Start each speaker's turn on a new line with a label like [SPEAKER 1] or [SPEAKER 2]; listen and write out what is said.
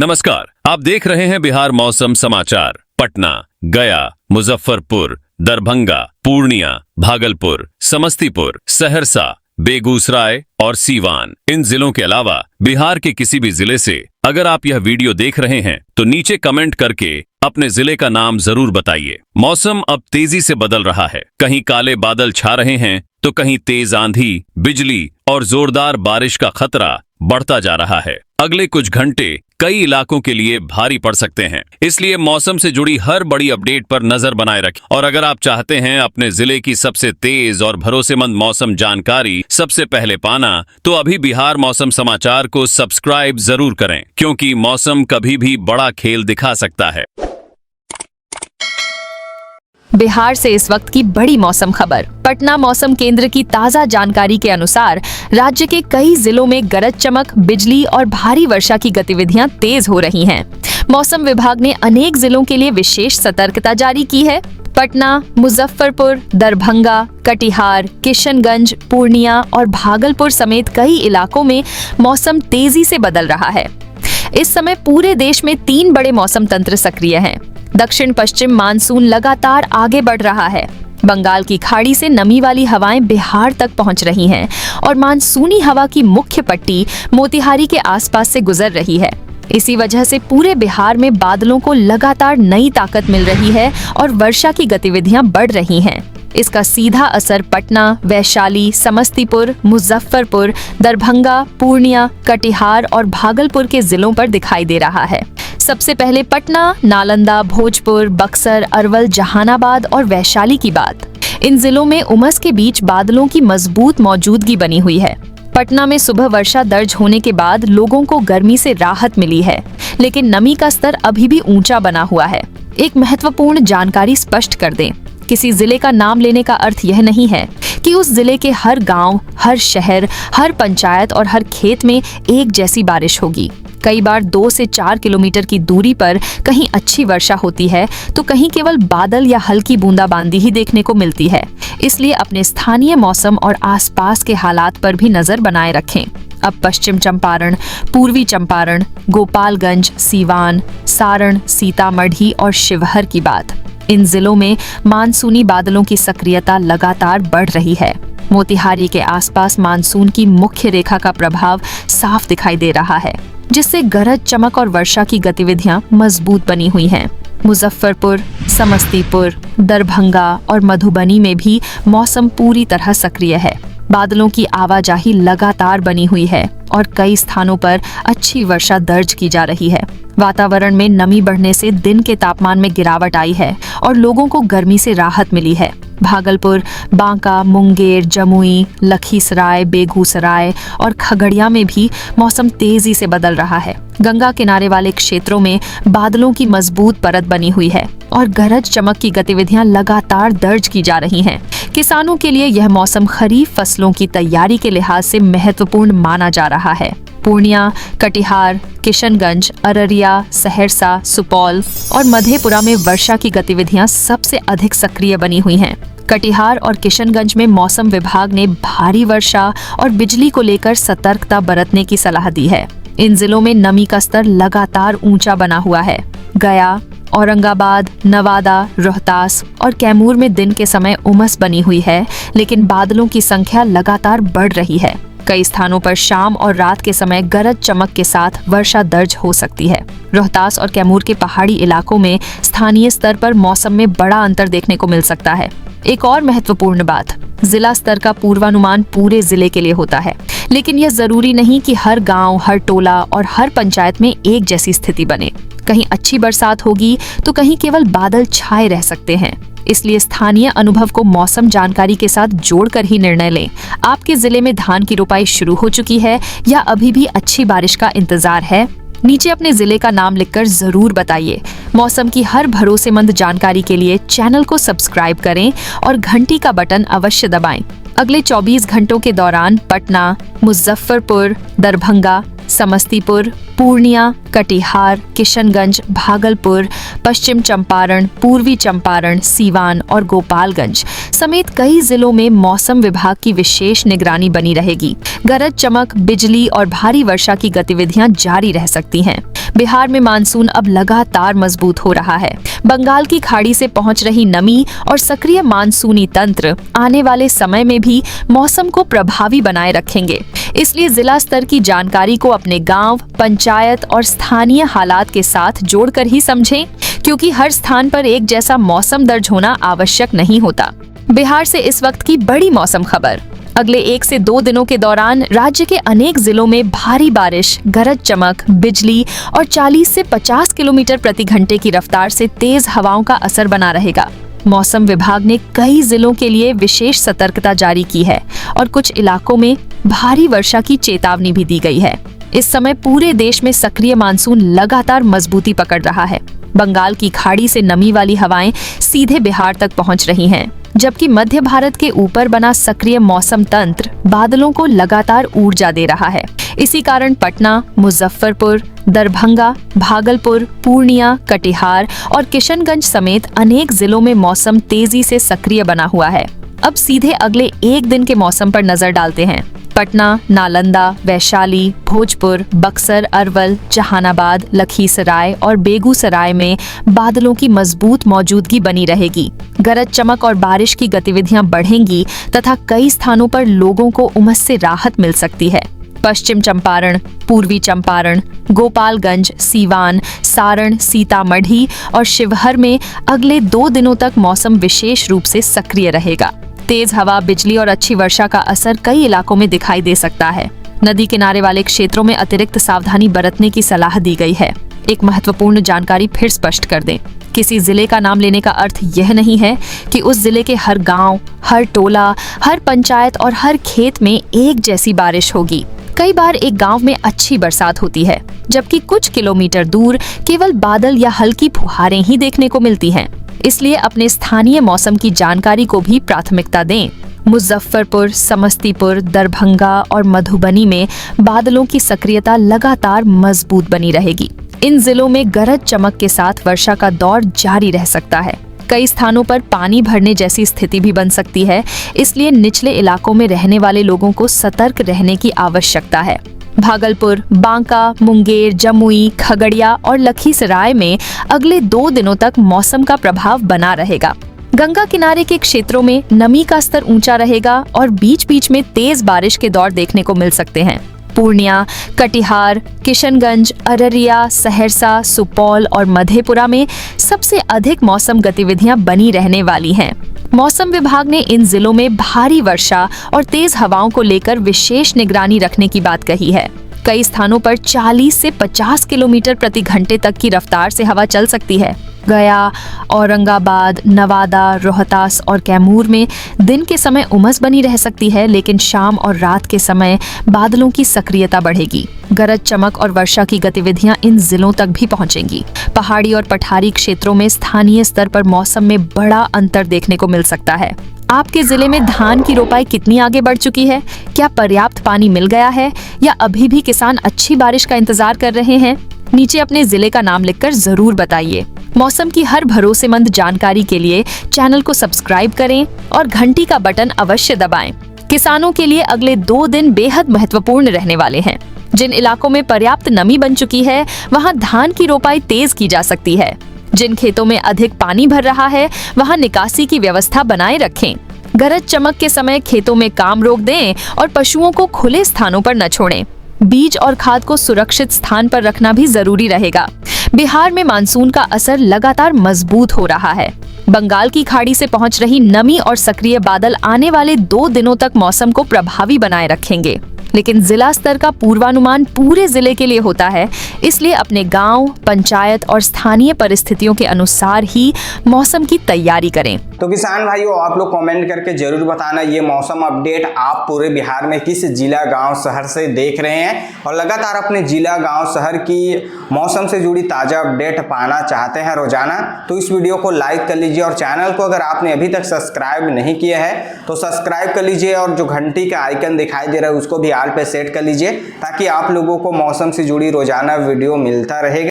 [SPEAKER 1] नमस्कार, आप देख रहे हैं बिहार मौसम समाचार। पटना, गया, मुजफ्फरपुर, दरभंगा, पूर्णिया, भागलपुर, समस्तीपुर, सहरसा, बेगूसराय और सीवान, इन जिलों के अलावा बिहार के किसी भी जिले से अगर आप यह वीडियो देख रहे हैं तो नीचे कमेंट करके अपने जिले का नाम जरूर बताइए। मौसम अब तेजी से बदल रहा है। कहीं काले बादल छा रहे हैं तो कहीं तेज आंधी, बिजली और जोरदार बारिश का खतरा बढ़ता जा रहा है। अगले कुछ घंटे कई इलाकों के लिए भारी पड़ सकते हैं, इसलिए मौसम से जुड़ी हर बड़ी अपडेट पर नजर बनाए रखें। और अगर आप चाहते हैं अपने जिले की सबसे तेज और भरोसेमंद मौसम जानकारी सबसे पहले पाना, तो अभी बिहार मौसम समाचार को सब्सक्राइब जरूर करें, क्योंकि मौसम कभी भी बड़ा खेल दिखा सकता है।
[SPEAKER 2] बिहार से इस वक्त की बड़ी मौसम खबर। पटना मौसम केंद्र की ताजा जानकारी के अनुसार राज्य के कई जिलों में गरज चमक, बिजली और भारी वर्षा की गतिविधियां तेज हो रही हैं। मौसम विभाग ने अनेक जिलों के लिए विशेष सतर्कता जारी की है। पटना, मुजफ्फरपुर, दरभंगा, कटिहार, किशनगंज, पूर्णिया और भागलपुर समेत कई इलाकों में मौसम तेजी से बदल रहा है। इस समय पूरे देश में 3 बड़े मौसम तंत्र सक्रिय हैं। दक्षिण पश्चिम मानसून लगातार आगे बढ़ रहा है। बंगाल की खाड़ी से नमी वाली हवाएं बिहार तक पहुंच रही हैं और मानसूनी हवा की मुख्य पट्टी मोतिहारी के आसपास से गुजर रही है। इसी वजह से पूरे बिहार में बादलों को लगातार नई ताकत मिल रही है और वर्षा की गतिविधियां बढ़ रही हैं। इसका सीधा असर पटना, वैशाली, समस्तीपुर, मुजफ्फरपुर, दरभंगा, पूर्णिया, कटिहार और भागलपुर के जिलों पर दिखाई दे रहा है। सबसे पहले पटना, नालंदा, भोजपुर, बक्सर, अरवल, जहानाबाद और वैशाली की बात। इन जिलों में उमस के बीच बादलों की मजबूत मौजूदगी बनी हुई है। पटना में सुबह वर्षा दर्ज होने के बाद लोगों को गर्मी से राहत मिली है, लेकिन नमी का स्तर अभी भी ऊंचा बना हुआ है। एक महत्वपूर्ण जानकारी स्पष्ट कर दें, किसी जिले का नाम लेने का अर्थ यह नहीं है कि उस जिले के हर गांव, हर शहर, हर पंचायत और हर खेत में एक जैसी बारिश होगी। कई बार 2 से 4 किलोमीटर की दूरी पर कहीं अच्छी वर्षा होती है तो कहीं केवल बादल या हल्की बूंदाबांदी ही देखने को मिलती है। इसलिए अपने स्थानीय मौसम और आसपास के हालात पर भी नजर बनाए रखें। अब पश्चिम चंपारण, पूर्वी चंपारण, गोपालगंज, सीवान, सारण, सीतामढ़ी और शिवहर की बात। इन जिलों में मानसूनी बादलों की सक्रियता लगातार बढ़ रही है। मोतिहारी के आसपास मानसून की मुख्य रेखा का प्रभाव साफ दिखाई दे रहा है, जिससे गरज चमक और वर्षा की गतिविधियां मजबूत बनी हुई हैं। मुजफ्फरपुर, समस्तीपुर, दरभंगा और मधुबनी में भी मौसम पूरी तरह सक्रिय है। बादलों की आवाजाही लगातार बनी हुई है और कई स्थानों पर अच्छी वर्षा दर्ज की जा रही है। वातावरण में नमी बढ़ने से दिन के तापमान में गिरावट आई है और लोगों को गर्मी से राहत मिली है। भागलपुर, बांका, मुंगेर, जमुई, लखीसराय, बेगूसराय और खगड़िया में भी मौसम तेजी से बदल रहा है। गंगा किनारे वाले क्षेत्रों में बादलों की मजबूत परत बनी हुई है और गरज चमक की गतिविधियां लगातार दर्ज की जा रही हैं। किसानों के लिए यह मौसम खरीफ फसलों की तैयारी के लिहाज से महत्वपूर्ण माना जा रहा है। पूर्णिया, कटिहार, किशनगंज, अररिया, सहरसा, सुपौल और मधेपुरा में वर्षा की गतिविधियां सबसे अधिक सक्रिय बनी हुई हैं। कटिहार और किशनगंज में मौसम विभाग ने भारी वर्षा और बिजली को लेकर सतर्कता बरतने की सलाह दी है। इन जिलों में नमी का स्तर लगातार ऊंचा बना हुआ है। गया, औरंगाबाद, नवादा, रोहतास और कैमूर में दिन के समय उमस बनी हुई है, लेकिन बादलों की संख्या लगातार बढ़ रही है। कई स्थानों पर शाम और रात के समय गरज चमक के साथ वर्षा दर्ज हो सकती है। रोहतास और कैमूर के पहाड़ी इलाकों में स्थानीय स्तर पर मौसम में बड़ा अंतर देखने को मिल सकता है। एक और महत्वपूर्ण बात, जिला स्तर का पूर्वानुमान पूरे जिले के लिए होता है, लेकिन यह जरूरी नहीं कि हर गांव, हर टोला और हर पंचायत में एक जैसी स्थिति बने। कहीं अच्छी बरसात होगी तो कहीं केवल बादल छाए रह सकते हैं। इसलिए स्थानीय अनुभव को मौसम जानकारी के साथ जोड़कर ही निर्णय लें। आपके जिले में धान की रोपाई शुरू हो चुकी है या अभी भी अच्छी बारिश का इंतजार है? नीचे अपने जिले का नाम लिखकर जरूर बताइए। मौसम की हर भरोसेमंद जानकारी के लिए चैनल को सब्सक्राइब करें और घंटी का बटन अवश्य दबाएं। अगले 24 घंटों के दौरान पटना, मुजफ्फरपुर, दरभंगा, समस्तीपुर, पूर्णिया, कटिहार, किशनगंज, भागलपुर, पश्चिम चंपारण, पूर्वी चंपारण, सीवान और गोपालगंज समेत कई जिलों में मौसम विभाग की विशेष निगरानी बनी रहेगी। गरज चमक, बिजली और भारी वर्षा की गतिविधियां जारी रह सकती हैं। बिहार में मानसून अब लगातार मजबूत हो रहा है। बंगाल की खाड़ी से पहुंच रही नमी और सक्रिय मानसूनी तंत्र आने वाले समय में भी मौसम को प्रभावी बनाए रखेंगे। इसलिए जिला स्तर की जानकारी को अपने गांव, पंचायत और स्थानीय हालात के साथ जोड़कर ही समझें, क्योंकि हर स्थान पर एक जैसा मौसम दर्ज होना आवश्यक नहीं होता। बिहार से इस वक्त की बड़ी मौसम खबर। अगले 1 से 2 दिनों के दौरान राज्य के अनेक जिलों में भारी बारिश, गरज चमक, बिजली और 40 से 50 किलोमीटर प्रति घंटे की रफ्तार से तेज हवाओं का असर बना रहेगा। मौसम विभाग ने कई जिलों के लिए विशेष सतर्कता जारी की है और कुछ इलाकों में भारी वर्षा की चेतावनी भी दी गई है। इस समय पूरे देश में सक्रिय मानसून लगातार मजबूती पकड़ रहा है। बंगाल की खाड़ी से नमी वाली हवाएं सीधे बिहार तक पहुंच रही हैं, जबकि मध्य भारत के ऊपर बना सक्रिय मौसम तंत्र बादलों को लगातार ऊर्जा दे रहा है। इसी कारण पटना, मुजफ्फरपुर, दरभंगा, भागलपुर, पूर्णिया, कटिहार और किशनगंज समेत अनेक जिलों में मौसम तेजी से सक्रिय बना हुआ है। अब सीधे अगले 1 दिन के मौसम पर नजर डालते हैं। पटना, नालंदा, वैशाली, भोजपुर, बक्सर, अरवल, जहानाबाद, लखीसराय और बेगूसराय में बादलों की मजबूत मौजूदगी बनी रहेगी। गरज चमक और बारिश की गतिविधियां बढ़ेंगी तथा कई स्थानों पर लोगों को उमस से राहत मिल सकती है। पश्चिम चंपारण, पूर्वी चंपारण, गोपालगंज, सीवान, सारण, सीतामढ़ी और शिवहर में अगले 2 दिनों तक मौसम विशेष रूप से सक्रिय रहेगा। तेज हवा, बिजली और अच्छी वर्षा का असर कई इलाकों में दिखाई दे सकता है। नदी किनारे वाले क्षेत्रों में अतिरिक्त सावधानी बरतने की सलाह दी गई है। एक महत्वपूर्ण जानकारी फिर स्पष्ट कर दें। किसी जिले का नाम लेने का अर्थ यह नहीं है कि उस जिले के हर गांव, हर टोला, हर पंचायत और हर खेत में एक जैसी बारिश होगी। कई बार एक गांव में अच्छी बरसात होती है, जबकि कुछ किलोमीटर दूर केवल बादल या हल्की फुहारें ही देखने को मिलती हैं। इसलिए अपने स्थानीय मौसम की जानकारी को भी प्राथमिकता दें। मुजफ्फरपुर, समस्तीपुर, दरभंगा और मधुबनी में बादलों की सक्रियता लगातार मजबूत बनी रहेगी। इन जिलों में गरज चमक के साथ वर्षा का दौर जारी रह सकता है। कई स्थानों पर पानी भरने जैसी स्थिति भी बन सकती है, इसलिए निचले इलाकों में रहने वाले लोगों को सतर्क रहने की आवश्यकता है। भागलपुर, बांका, मुंगेर, जमुई, खगड़िया और लखीसराय में अगले 2 दिनों तक मौसम का प्रभाव बना रहेगा। गंगा किनारे के क्षेत्रों में नमी का स्तर ऊंचा रहेगा और बीच बीच में तेज बारिश के दौर देखने को मिल सकते हैं। पूर्णिया, कटिहार, किशनगंज, अररिया, सहरसा, सुपौल और मधेपुरा में सबसे अधिक मौसम गतिविधियां बनी रहने वाली हैं। मौसम विभाग ने इन जिलों में भारी वर्षा और तेज हवाओं को लेकर विशेष निगरानी रखने की बात कही है। कई स्थानों पर 40 से 50 किलोमीटर प्रति घंटे तक की रफ्तार से हवा चल सकती है। गया, औरंगाबाद, नवादा, रोहतास और कैमूर में दिन के समय उमस बनी रह सकती है, लेकिन शाम और रात के समय बादलों की सक्रियता बढ़ेगी। गरज चमक और वर्षा की गतिविधियां इन जिलों तक भी पहुंचेंगी। पहाड़ी और पठारी क्षेत्रों में स्थानीय स्तर पर मौसम में बड़ा अंतर देखने को मिल सकता है। आपके जिले में धान की रोपाई कितनी आगे बढ़ चुकी है? क्या पर्याप्त पानी मिल गया है या अभी भी किसान अच्छी बारिश का इंतजार कर रहे हैं? नीचे अपने जिले का नाम लिखकर जरूर बताइए। मौसम की हर भरोसेमंद जानकारी के लिए चैनल को सब्सक्राइब करें और घंटी का बटन अवश्य दबाएं। किसानों के लिए अगले 2 दिन बेहद महत्वपूर्ण रहने वाले हैं। जिन इलाकों में पर्याप्त नमी बन चुकी है, वहां धान की रोपाई तेज की जा सकती है। जिन खेतों में अधिक पानी भर रहा है, वहां निकासी की व्यवस्था बनाए रखें। गरज चमक के समय खेतों में काम रोक दें और पशुओं को खुले स्थानों पर न छोड़ें। बीज और खाद को सुरक्षित स्थान पर रखना भी जरूरी रहेगा। बिहार में मानसून का असर लगातार मजबूत हो रहा है। बंगाल की खाड़ी से पहुंच रही नमी और सक्रिय बादल आने वाले 2 दिनों तक मौसम को प्रभावी बनाए रखेंगे। लेकिन जिला स्तर का पूर्वानुमान पूरे जिले के लिए होता है, इसलिए अपने गांव, पंचायत और स्थानीय परिस्थितियों के अनुसार ही मौसम की तैयारी करें।
[SPEAKER 3] तो किसान भाइयों, आप लोग कमेंट करके जरूर बताना ये मौसम अपडेट आप पूरे बिहार में किस जिला, गांव, शहर से देख रहे हैं और लगातार अपने जिला, गांव, शहर की मौसम से जुड़ी ताज़ा अपडेट पाना चाहते हैं रोजाना, तो इस वीडियो को लाइक कर लीजिए और चैनल को अगर आपने अभी तक सब्सक्राइब नहीं किया है तो सब्सक्राइब कर लीजिए और जो घंटी का आइकन दिखाई दे रहा है उसको भी पे सेट कर लीजिए, ताकि आप लोगों को मौसम से जुड़ी रोजाना वीडियो मिलता रहेगा।